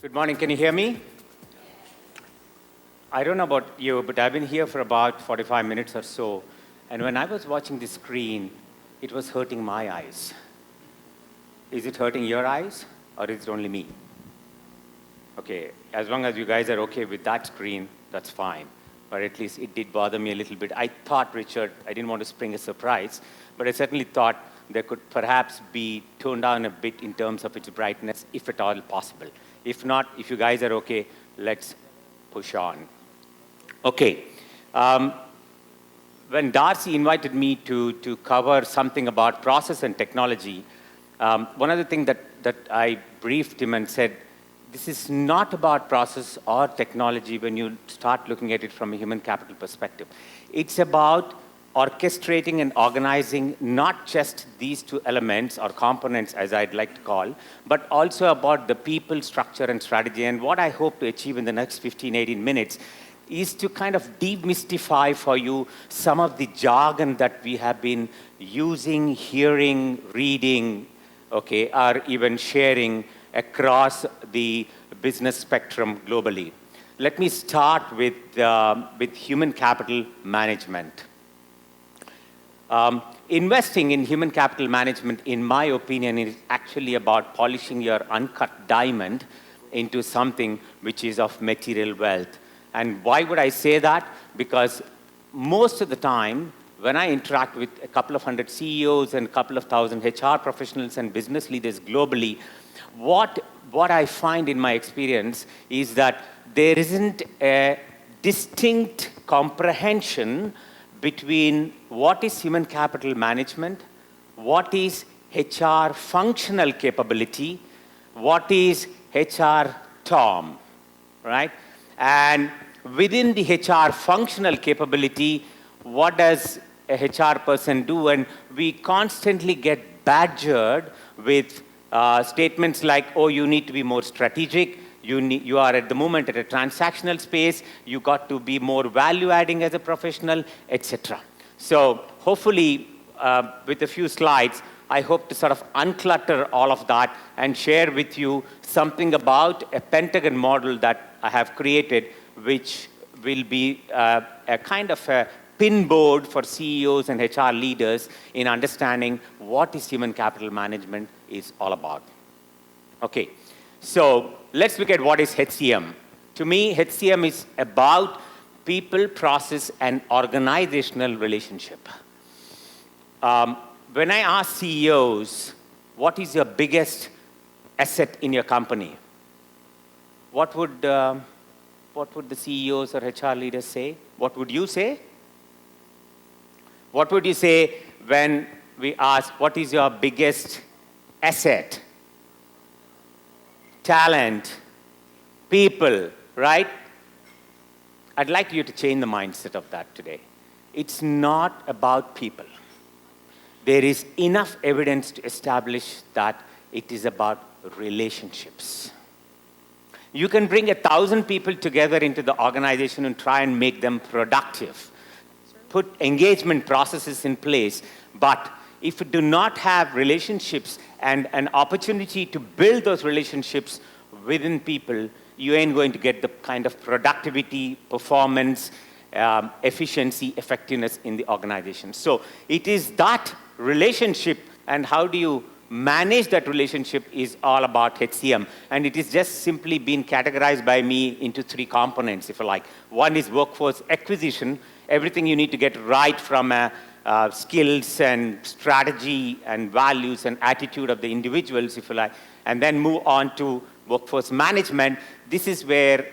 Good morning. Can you hear me? I don't know about you, but I've been here for about 45 minutes or so. And when I was watching the screen, it was hurting my eyes. Is it hurting your eyes, or is it only me? Okay, as long as you guys are okay with that screen, that's fine. But at least it did bother me a little bit. I thought, Richard, I didn't want to spring a surprise, but I certainly thought there could perhaps be toned down a bit in terms of its brightness, if at all possible. If not, if you guys are okay, let's push on. Okay. When Darcy invited me to cover something about process and technology, one of the things that I briefed him and said, this is not about process or technology when you start looking at it from a human capital perspective. It's about orchestrating and organizing not just these two elements or components, as I'd like to call, but also about the people, structure, and strategy. And what I hope to achieve in the next 15, 18 minutes is to kind of demystify for you some of the jargon that we have been using, hearing, reading, okay, or even sharing across the business spectrum globally. Let me start with human capital management. Investing in human capital management, in my opinion, is actually about polishing your uncut diamond into something which is of material wealth. And why would I say that? Because most of the time, when I interact with a couple of hundred CEOs and a couple of thousand HR professionals and business leaders globally, what I find in my experience is that there isn't a distinct comprehension between what is human capital management, what is HR functional capability, what is HR TOM, right? And within the HR functional capability, what does a HR person do? And we constantly get badgered with statements like, oh, you need to be more strategic, you are at the moment at a transactional space, you got to be more value-adding as a professional, etc. So hopefully, with a few slides, I hope to sort of unclutter all of that and share with you something about a Pentagon model that I have created, which will be a kind of a pinboard for CEOs and HR leaders in understanding what is human capital management is all about. Okay, so let's look at what is HCM. To me, HCM is about people, process, and organizational relationship. When I ask CEOs, what is your biggest asset in your company? What would the CEOs or HR leaders say? What would you say? What would you say when we ask, what is your biggest asset? Talent, people, right? I'd like you to change the mindset of that today. It's not about people. There is enough evidence to establish that it is about relationships. You can bring 1,000 people together into the organization and try and make them productive. Put engagement processes in place, but if you do not have relationships and an opportunity to build those relationships within people, you ain't going to get the kind of productivity, performance, efficiency, effectiveness in the organization. So it is that relationship, and how do you manage that relationship is all about HCM. And it is just simply been categorized by me into 3 components, if you like. One is workforce acquisition, everything you need to get right from skills and strategy and values and attitude of the individuals, if you like, and then move on to workforce management. This is where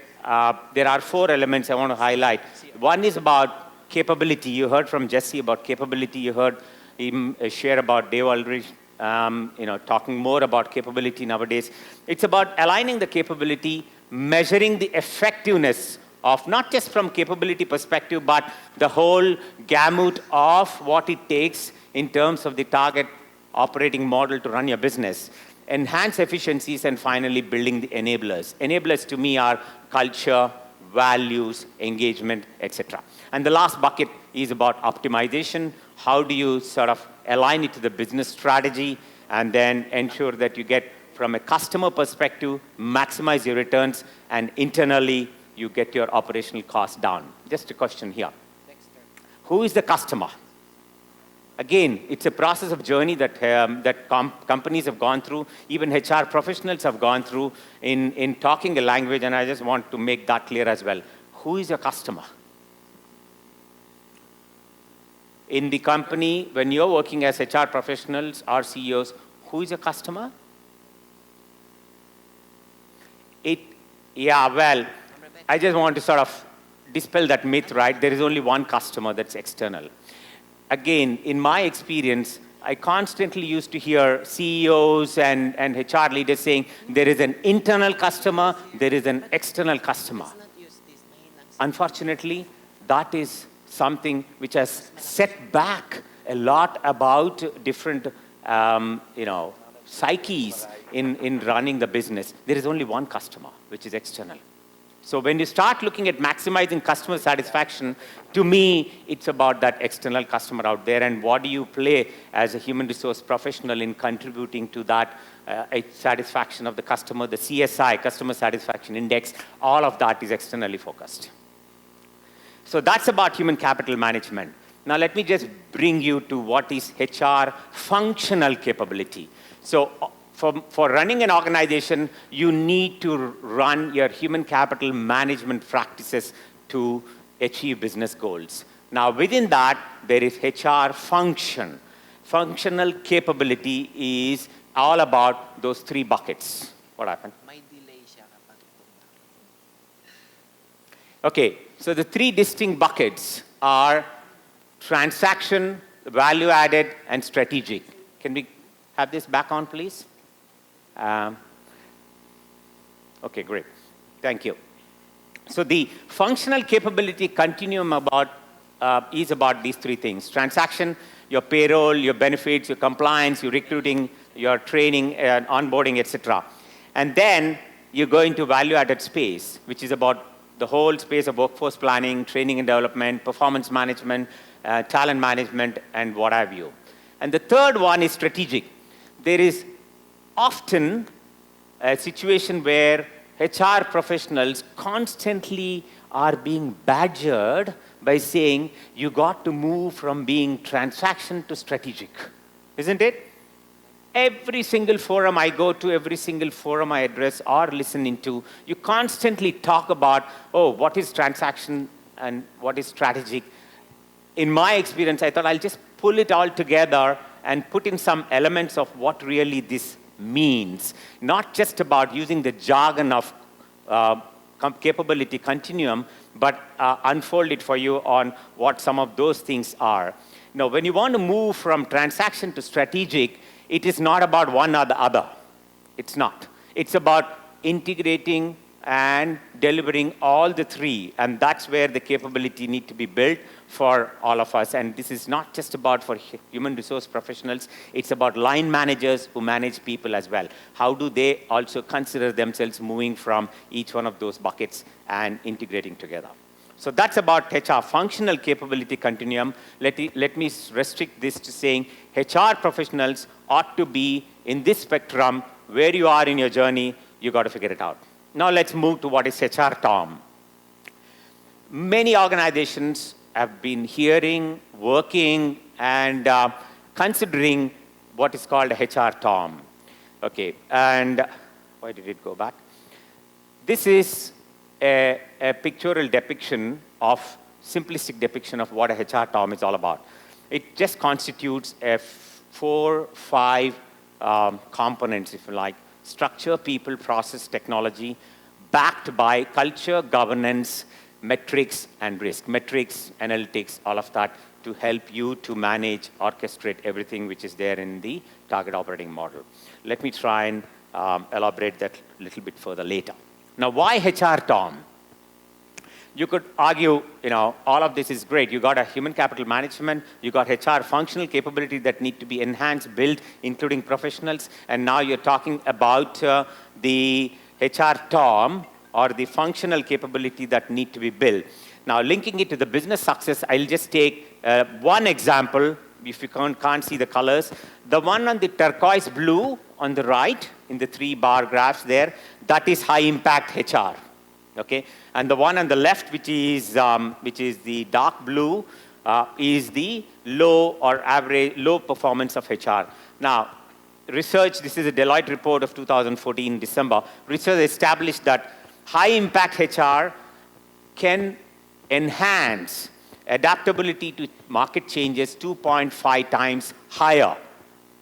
there are 4 elements I want to highlight. One is about capability. You heard from Jesse about capability. You heard him share about Dave Aldrich, talking more about capability nowadays. It's about aligning the capability, measuring the effectiveness of not just from capability perspective, but the whole gamut of what it takes in terms of the target operating model to run your business. Enhance efficiencies, and finally building the enablers. Enablers to me are culture, values, engagement, etc. And the last bucket is about optimization. How do you sort of align it to the business strategy and then ensure that you get from a customer perspective, maximize your returns, and internally, you get your operational costs down. Just a question here. Who is the customer? Again, it's a process of journey that, companies have gone through, even HR professionals have gone through in talking a language, and I just want to make that clear as well. Who is your customer? In the company, when you're working as HR professionals or CEOs, who is your customer? Well, I just want to sort of dispel that myth, right? There is only one customer that's external. Again, in my experience, I constantly used to hear CEOs and HR leaders saying, there is an internal customer, there is an external customer. Unfortunately, that is something which has set back a lot about different psyches in running the business. There is only one customer, which is external. So when you start looking at maximizing customer satisfaction, to me, it's about that external customer out there, and what do you play as a human resource professional in contributing to that satisfaction of the customer, the CSI, Customer Satisfaction Index, all of that is externally focused. So that's about human capital management. Now let me just bring you to what is HR functional capability. So for running an organization, you need to run your human capital management practices to achieve business goals. Now, within that, there is HR function. Functional capability is all about those three buckets. What happened? Okay, so the three distinct buckets are transaction, value added, and strategic. Can we have this back on, please? Okay, great. Thank you. So the functional capability continuum is about these three things: transaction, your payroll, your benefits, your compliance, your recruiting, your training, and onboarding, etc. And then you go into value-added space, which is about the whole space of workforce planning, training and development, performance management, talent management, and what have you. And the third one is strategic. There is often a situation where HR professionals constantly are being badgered by saying, you got to move from being transaction to strategic. Isn't it? Every single forum I go to, every single forum I address or listen into, you constantly talk about, oh, what is transaction and what is strategic. In my experience, I thought I'll just pull it all together and put in some elements of what really this means, not just about using the jargon of capability continuum, but unfold it for you on what some of those things are. Now, when you want to move from transaction to strategic, it is not about one or the other. It's not. It's about integrating and delivering all the three, and that's where the capability need to be built for all of us. And this is not just about for human resource professionals, it's about line managers who manage people as well. How do they also consider themselves moving from each one of those buckets and integrating together? So that's about HR functional capability continuum. Let me restrict this to saying HR professionals ought to be in this spectrum. Where you are in your journey, you got to figure it out. Now let's move to what is HR Tom. Many organizations have been hearing, working, and considering what is called a HR Tom. Okay, and why did it go back? This is a pictorial depiction of, simplistic depiction of what a HR Tom is all about. It just constitutes a 4-5 components, if you like: structure, people, process, technology, backed by culture, governance, metrics, and risk. Metrics, analytics, all of that to help you to manage, orchestrate everything which is there in the target operating model. Let me try and elaborate that a little bit further later. Now, why HR Tom? You could argue, all of this is great. You got a human capital management, you got HR functional capability that need to be enhanced, built, including professionals, and now you're talking about the HR Tom, or the functional capability that need to be built. Now, linking it to the business success, I'll just take one example if you can't see the colors. The one on the turquoise blue on the right, in the 3-bar graphs there, that is high-impact HR. Okay? And the one on the left, which is the dark blue, is the low or average, low performance of HR. Now, research, this is a Deloitte report of 2014, December. Research established that high-impact HR can enhance adaptability to market changes 2.5 times higher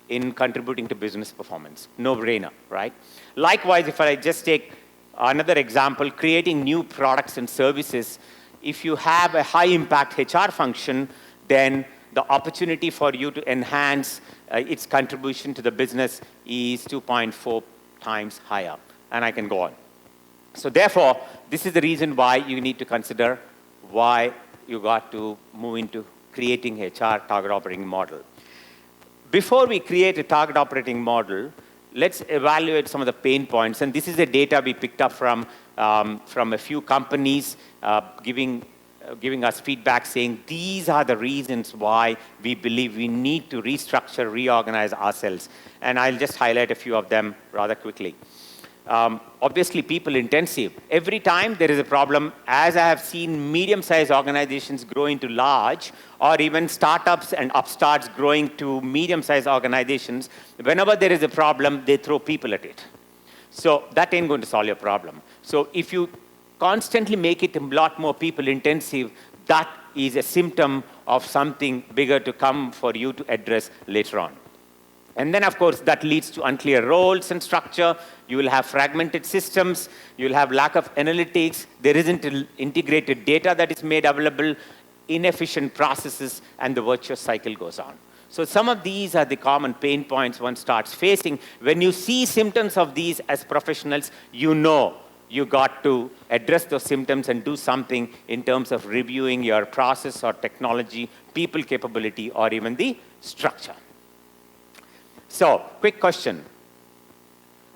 in contributing to business performance. No-brainer, right? Likewise, if I just take another example, creating new products and services, if you have a high-impact HR function, then the opportunity for you to enhance its contribution to the business is 2.4 times higher. And I can go on. So therefore, this is the reason why you need to consider why you got to move into creating HR target operating model. Before we create a target operating model, let's evaluate some of the pain points. And this is the data we picked up from a few companies giving us feedback saying these are the reasons why we believe we need to restructure, reorganize ourselves. And I'll just highlight a few of them rather quickly. Obviously, people intensive. Every time there is a problem, as I have seen medium-sized organizations grow into large, or even startups and upstarts growing to medium-sized organizations, whenever there is a problem, they throw people at it. So that ain't going to solve your problem. So if you constantly make it a lot more people intensive, that is a symptom of something bigger to come for you to address later on. And then, of course, that leads to unclear roles and structure. You will have fragmented systems. You will have lack of analytics. There isn't integrated data that is made available, inefficient processes, and the virtuous cycle goes on. So some of these are the common pain points one starts facing. When you see symptoms of these as professionals, you know you got to address those symptoms and do something in terms of reviewing your process or technology, people capability, or even the structure. So, quick question.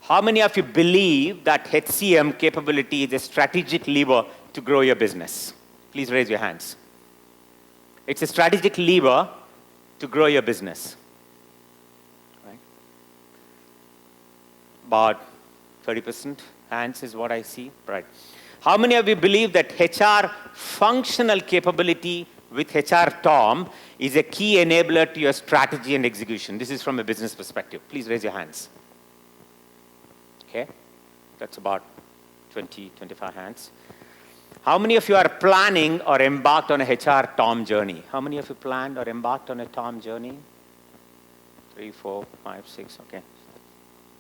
How many of you believe that HCM capability is a strategic lever to grow your business? Please raise your hands. It's a strategic lever to grow your business. Right? About 30% hands is what I see. Right. How many of you believe that HR functional capability with HR Tom is a key enabler to your strategy and execution? This is from a business perspective. Please raise your hands. Okay, that's about 20, 25 hands. How many of you are planning or embarked on a HR Tom journey? How many of you planned or embarked on a Tom journey? 3, 4, 5, 6, okay.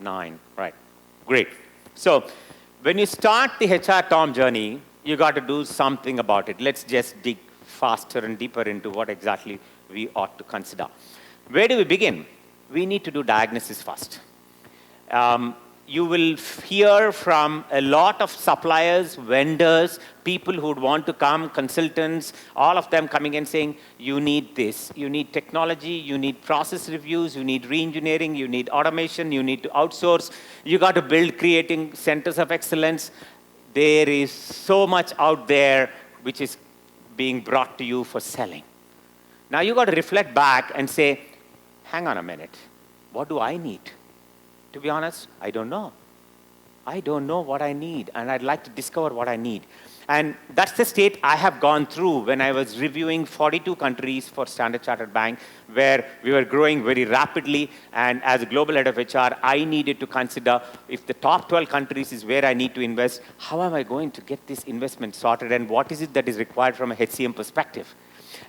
9, right, great. So when you start the HR Tom journey, you got to do something about it. Let's just dig faster and deeper into what exactly we ought to consider. Where do we begin? We need to do diagnosis first. You will hear from a lot of suppliers, vendors, people who would want to come, consultants, all of them coming and saying, you need this. You need technology, you need process reviews, you need re-engineering, you need automation, you need to outsource. You got to build creating centers of excellence. There is so much out there which is being brought to you for selling. Now you got to reflect back and say, hang on a minute, what do I need? To be honest, I don't know. I don't know what I need, and I'd like to discover what I need. And that's the state I have gone through when I was reviewing 42 countries for Standard Chartered Bank, where we were growing very rapidly, and as a global head of HR, I needed to consider if the top 12 countries is where I need to invest, how am I going to get this investment sorted, and what is it that is required from a HCM perspective?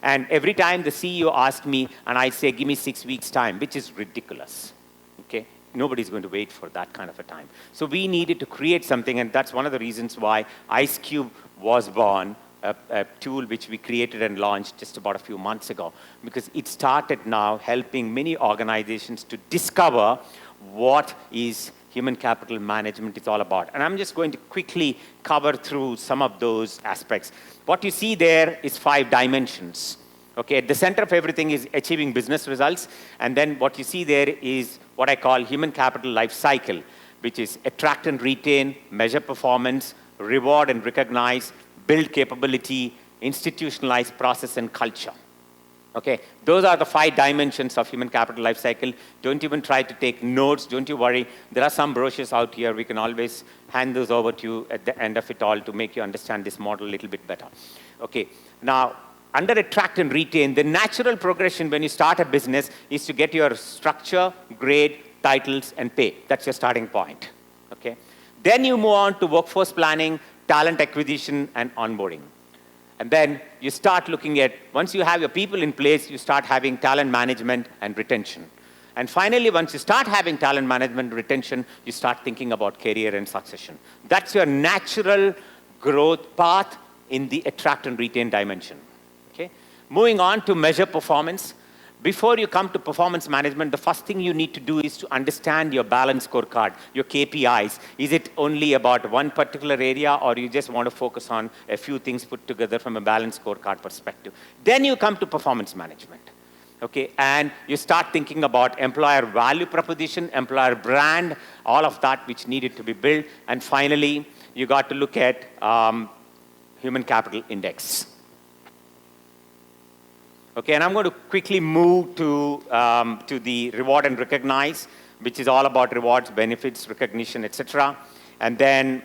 And every time the CEO asked me, and I say, give me 6 weeks' time, which is ridiculous, okay? Nobody's going to wait for that kind of a time. So we needed to create something, and that's one of the reasons why ICube was born, a tool which we created and launched just about a few months ago, because it started now helping many organizations to discover what is human capital management is all about. And I'm just going to quickly cover through some of those aspects. What you see there is 5 dimensions. Okay, at the center of everything is achieving business results, and then what you see there is what I call human capital life cycle, which is attract and retain, measure performance, reward and recognize, build capability, institutionalize process and culture. Okay, those are the 5 dimensions of human capital life cycle. Don't even try to take notes. Don't you worry. There are some brochures out here. We can always hand those over to you at the end of it all to make you understand this model a little bit better. Okay, now, under attract and retain, the natural progression when you start a business is to get your structure, grade, titles, and pay. That's your starting point. Okay, then you move on to workforce planning, talent acquisition, and onboarding. And then you start looking at, once you have your people in place, you start having talent management and retention. And finally, once you start having talent management and retention, you start thinking about career and succession. That's your natural growth path in the attract and retain dimension. Okay? Moving on to measure performance. Before you come to performance management, the first thing you need to do is to understand your balance scorecard, your KPIs. Is it only about one particular area, or you just want to focus on a few things put together from a balance scorecard perspective? Then you come to performance management. Okay, and you start thinking about employer value proposition, employer brand, all of that which needed to be built. And finally, you got to look at human capital index. Okay, and I'm going to quickly move to the reward and recognize, which is all about rewards, benefits, recognition, etc. And then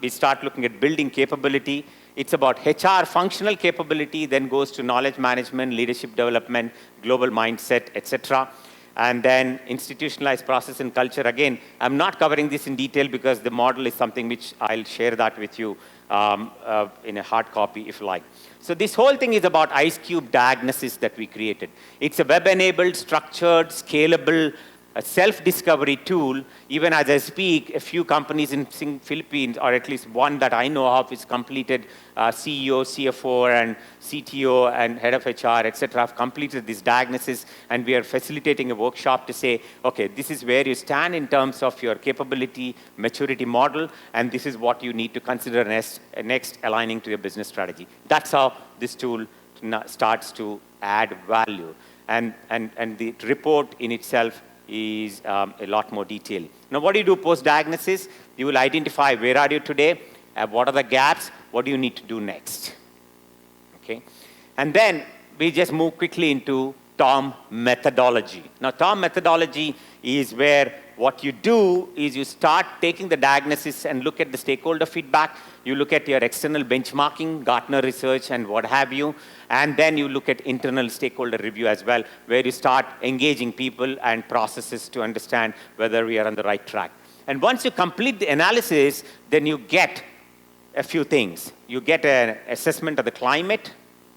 we start looking at building capability. It's about HR functional capability, then goes to knowledge management, leadership development, global mindset, etc. And then institutionalized process and culture. Again, I'm not covering this in detail because the model is something which I'll share that with you in a hard copy if you like. So this whole thing is about ICube diagnosis that we created. It's a web-enabled, structured, scalable, self-discovery tool. Even as I speak, a few companies in Philippines, or at least one that I know of, is completed. CEO, CFO, and CTO, and head of HR, etc. have completed this diagnosis, and we are facilitating a workshop to say, okay, this is where you stand in terms of your capability, maturity model, and this is what you need to consider next aligning to your business strategy. That's how this tool starts to add value. And the report in itself is a lot more detailed. Now, what do you do post-diagnosis? You will identify where are you today, what are the gaps, what do you need to do next? Okay? And then we just move quickly into TOM methodology. Now, TOM methodology is where what you do is you start taking the diagnosis and look at the stakeholder feedback. You look at your external benchmarking, Gartner research, and what have you. And then you look at internal stakeholder review as well, where you start engaging people and processes to understand whether we are on the right track. And once you complete the analysis, then you get a few things. You get an assessment of the climate.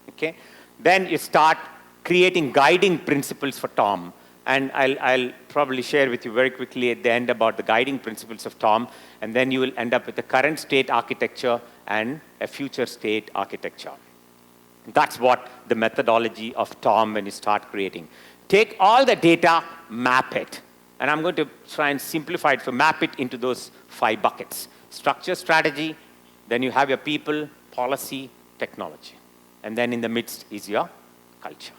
Okay? Then you start creating guiding principles for TOM. And I'll probably share with you very quickly at the end about the guiding principles of TOM. And then you will end up with the current state architecture and a future state architecture. That's what the methodology of TOM when you start creating. Take all the data, map it. And I'm going to try and simplify it, so map it into those 5 buckets. Structure, strategy, then you have your people, policy, technology. And then in the midst is your culture.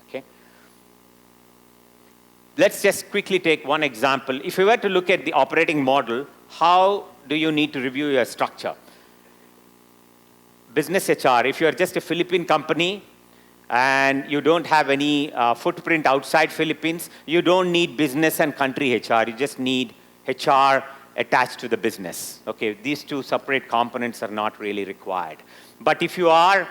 Okay? Let's just quickly take one example. If you were to look at the operating model, how do you need to review your structure? Business HR, if you're just a Philippine company and you don't have any footprint outside Philippines, you don't need business and country HR. You just need HR attached to the business. Okay, these 2 separate components are not really required. But if you are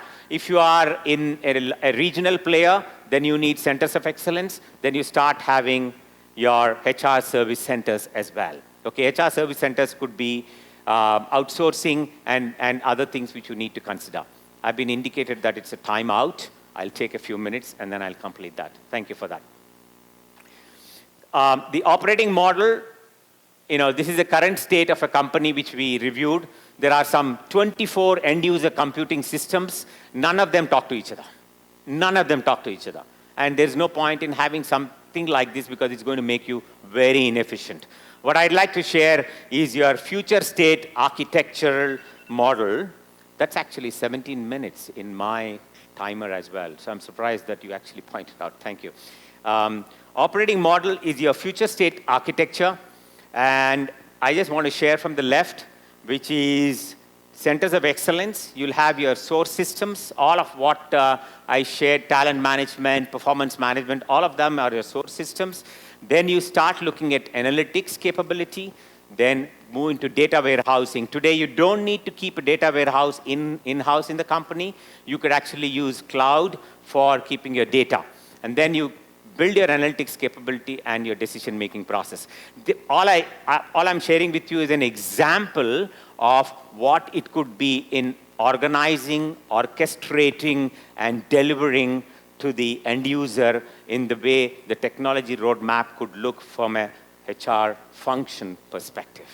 in a regional player, then you need centers of excellence. Then you start having your HR service centers as well. Okay, HR service centers could be outsourcing and other things which you need to consider. I've been indicated that it's a timeout. I'll take a few minutes and then I'll complete that. Thank you for that. The operating model, this is the current state of a company which we reviewed. There are some 24 end-user computing systems. None of them talk to each other. None of them talk to each other. And there's no point in having something like this because it's going to make you very inefficient. What I'd like to share is your future state architectural model. That's actually 17 minutes in my timer as well. So I'm surprised that you actually pointed out. Thank you. Operating model is your future state architecture. And I just want to share from the left, which is Centers of excellence, you'll have your source systems, all of what I shared, talent management, performance management, all of them are your source systems. Then you start looking at analytics capability, then move into data warehousing. Today, you don't need to keep a data warehouse in-house in the company. You could actually use cloud for keeping your data. And then you build your analytics capability and your decision-making process. All I'm sharing with you is an example of what it could be in organizing, orchestrating, and delivering to the end user in the way the technology roadmap could look from a HR function perspective.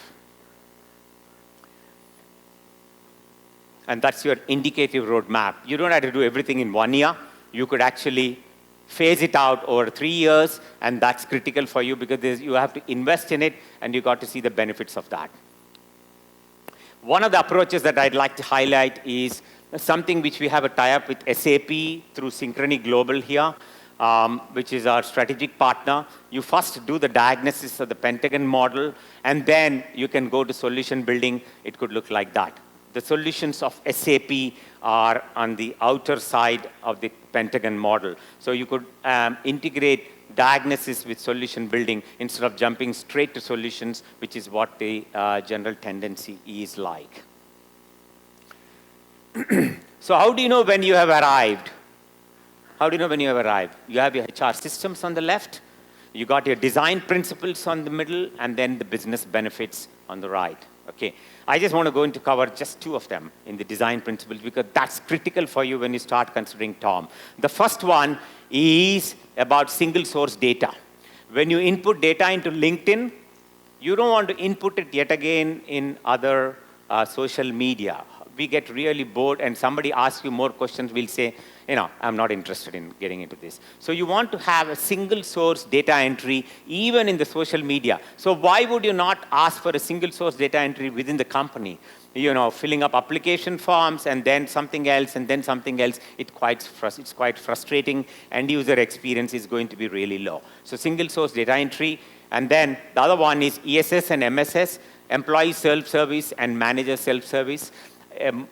And that's your indicative roadmap. You don't have to do everything in 1 year. You could actually phase it out over 3 years, and that's critical for you because you have to invest in it, and you got to see the benefits of that. One of the approaches that I'd like to highlight is something which we have a tie-up with SAP through Synchrony Global here, which is our strategic partner. You first do the diagnosis of the Pentagon model, and then you can go to solution building. It could look like that. The solutions of SAP are on the outer side of the Pentagon model. So you could integrate diagnosis with solution building instead of jumping straight to solutions, which is what the general tendency is like. So how do you know when you have arrived? How do you know when you have arrived? You have your HR systems on the left, you got your design principles on the middle, and then the business benefits on the right. Okay. I just want to go into cover just 2 of them in the design principles because that's critical for you when you start considering TOM. The first one is about single source data. When you input data into LinkedIn, you don't want to input it yet again in other social media. We get really bored and somebody asks you more questions, we'll say, I'm not interested in getting into this. So you want to have a single source data entry even in the social media. So why would you not ask for a single source data entry within the company? Filling up application forms and then something else and then something else, it's quite frustrating. End user experience is going to be really low. So single source data entry. And then the other one is ESS and MSS, employee self-service and manager self-service.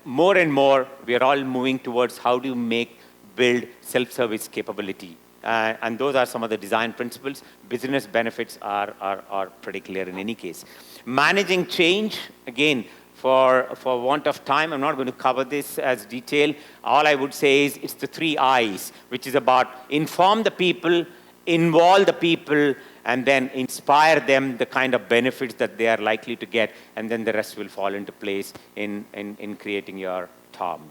More and more, we are all moving towards how do you build self-service capability. And those are some of the design principles. Business benefits are pretty clear in any case. Managing change, again, for want of time, I'm not going to cover this as detail. All I would say is it's the 3 I's, which is about inform the people, involve the people, and then inspire them the kind of benefits that they are likely to get, and then the rest will fall into place in creating your TOM.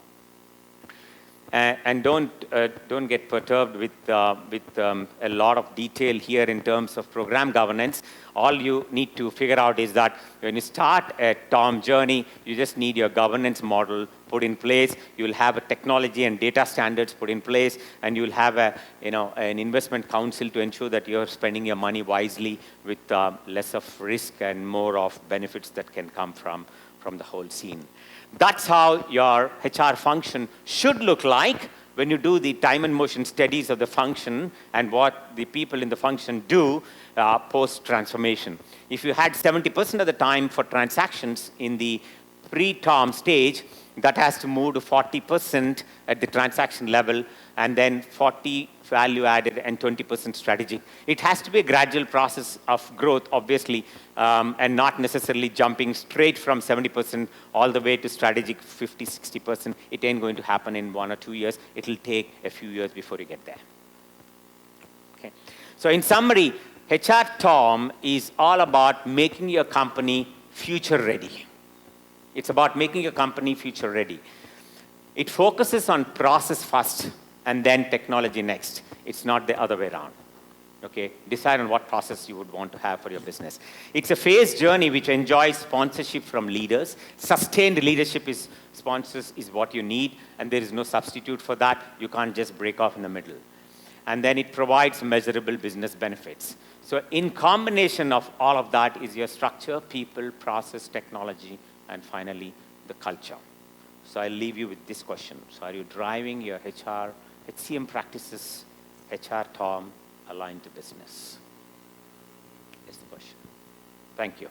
And don't get perturbed with a lot of detail here in terms of program governance. All you need to figure out is that when you start a TOM journey, you just need your governance model put in place. You'll have a technology and data standards put in place, and you'll have an investment council to ensure that you're spending your money wisely with less of risk and more of benefits that can come from the whole scene. That's how your HR function should look like when you do the time and motion studies of the function and what the people in the function do post-transformation. If you had 70% of the time for transactions in the pre-TOM stage, that has to move to 40% at the transaction level, and then 40 value added and 20% strategic. It has to be a gradual process of growth, obviously, and not necessarily jumping straight from 70% all the way to strategic 50, 60%. It ain't going to happen in 1 or 2 years. It'll take a few years before you get there. Okay. So in summary, HR TOM is all about making your company future ready. It's about making your company future ready. It focuses on process first and then technology next. It's not the other way around. Okay? Decide on what process you would want to have for your business. It's a phased journey which enjoys sponsorship from leaders. Sustained leadership sponsors is what you need, and there is no substitute for that. You can't just break off in the middle. And then it provides measurable business benefits. So in combination of all of that is your structure, people, process, technology, and finally, the culture. So I'll leave you with this question. So are you driving your HR, HCM practices, HR TOM aligned to business? Is the question. Thank you.